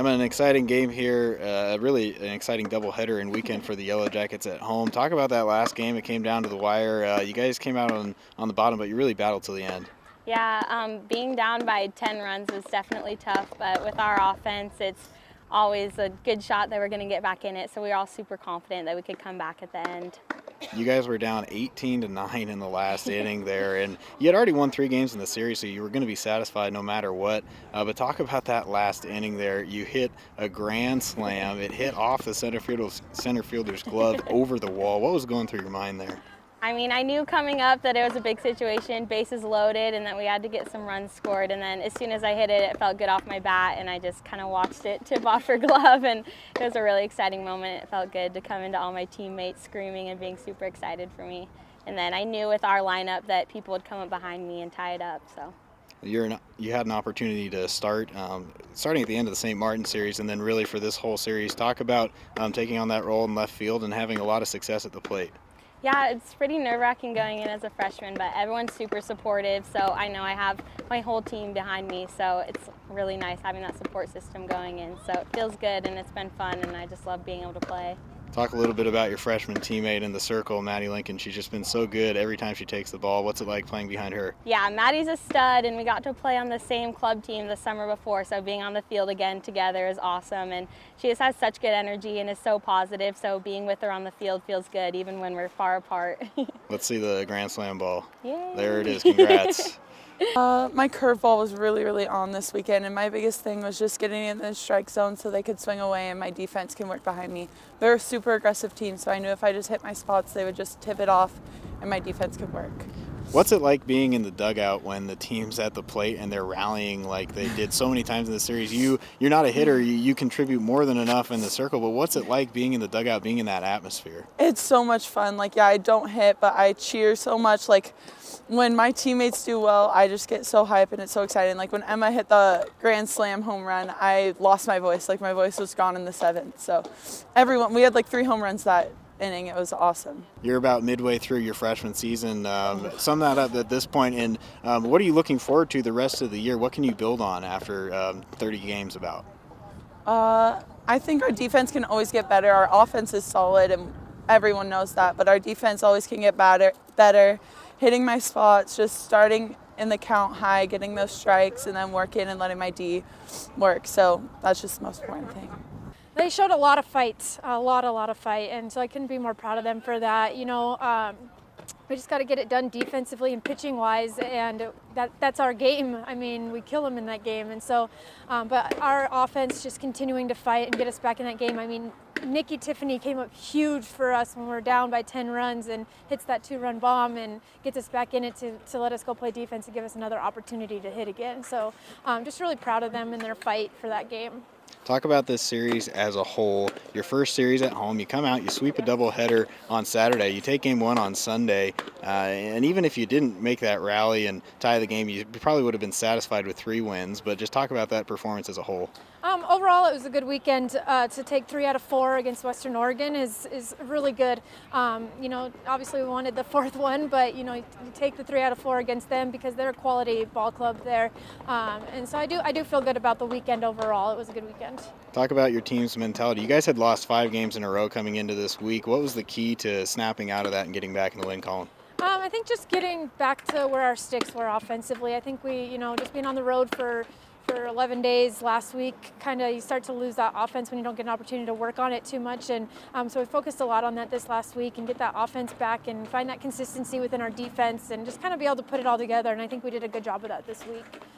Emma, an exciting game here, really an exciting doubleheader and weekend for the Yellowjackets at home. Talk about that last game. It came down to the wire. You guys came out on the bottom, but you really battled till the end. Yeah, being down by 10 runs was definitely tough, but with our offense, it's always a good shot that we're going to get back in it, so we were all super confident that we could come back at the end. You guys were down 18-9 in the last inning there, and you had already won 3 games in the series, so you were going to be satisfied no matter what. But talk about that last inning there. You hit a grand slam. It hit off the center fielder's glove over the wall. What was going through your mind there? I mean, I knew coming up that it was a big situation, bases loaded, and that we had to get some runs scored. And then as soon as I hit it, it felt good off my bat, and I just kind of watched it tip off her glove, and it was a really exciting moment. It felt good to come into all my teammates screaming and being super excited for me. And then I knew with our lineup that people would come up behind me and tie it up. So. You had an opportunity to start starting at the end of the St. Martin series, and then really for this whole series. Talk about taking on that role in left field and having a lot of success at the plate. Yeah, it's pretty nerve-wracking going in as a freshman, but everyone's super supportive, so I know I have my whole team behind me, so it's really nice having that support system going in. So it feels good, and it's been fun, and I just love being able to play. Talk a little bit about your freshman teammate in the circle, Maddy Lincoln. She's just been so good every time she takes the ball. What's it like playing behind her? Yeah, Maddy's a stud, and we got to play on the same club team the summer before, so being on the field again together is awesome. And she just has such good energy and is so positive, so being with her on the field feels good, even when we're far apart. Let's see the grand slam ball. Yay. There it is. Congrats. My curveball was really on this weekend, and my biggest thing was just getting in the strike zone so they could swing away and my defense can work behind me. They're a super aggressive team, so I knew if I just hit my spots, they would just tip it off and my defense could work. What's it like being in the dugout when the team's at the plate and they're rallying like they did so many times in the series? You're not a hitter, you contribute more than enough in the circle, but what's it like being in the dugout, being in that atmosphere? It's so much fun. Like, yeah, I don't hit, but I cheer so much. Like, when my teammates do well, I just get so hyped and it's so exciting. Like, when Emma hit the grand slam home run, I lost my voice. Like, my voice was gone in the 7th. So we had like 3 home runs that inning. It was awesome. You're about midway through your freshman season. Sum that up at this point, and what are you looking forward to the rest of the year? What can you build on after 30 games about? I think our defense can always get better. Our offense is solid, and everyone knows that, but our defense always can get better. Hitting my spots, just starting in the count high, getting those strikes, and then working and letting my D work. So that's just the most important thing. They showed a lot of fight, a lot of fight, and so I couldn't be more proud of them for that. You know, we just got to get it done defensively and pitching-wise, and that's our game. I mean, we kill them in that game, and so, but our offense just continuing to fight and get us back in that game. I mean, Nikki Tiffany came up huge for us when we were down by 10 runs and hits that 2-run bomb and gets us back in it to let us go play defense and give us another opportunity to hit again. So just really proud of them and their fight for that game. Talk about this series as a whole. Your first series at home, you come out, you sweep a doubleheader on Saturday, you take game 1 on Sunday, and even if you didn't make that rally and tie the game, you probably would have been satisfied with 3 wins, but just talk about that performance as a whole. Overall, it was a good weekend. To take 3 out of 4 against Western Oregon is really good. You know, obviously we wanted the 4th one, but you know, you take the 3 out of 4 against them because they're a quality ball club there, and so I do feel good about the weekend overall. It was a good weekend. Talk about your team's mentality. You guys had lost 5 games in a row coming into this week. What was the key to snapping out of that and getting back in the win column? I think just getting back to where our sticks were offensively. I think we, you know, just being on the road for 11 days last week, kind of you start to lose that offense when you don't get an opportunity to work on it too much. And so we focused a lot on that this last week and get that offense back and find that consistency within our defense and just kind of be able to put it all together. And I think we did a good job of that this week.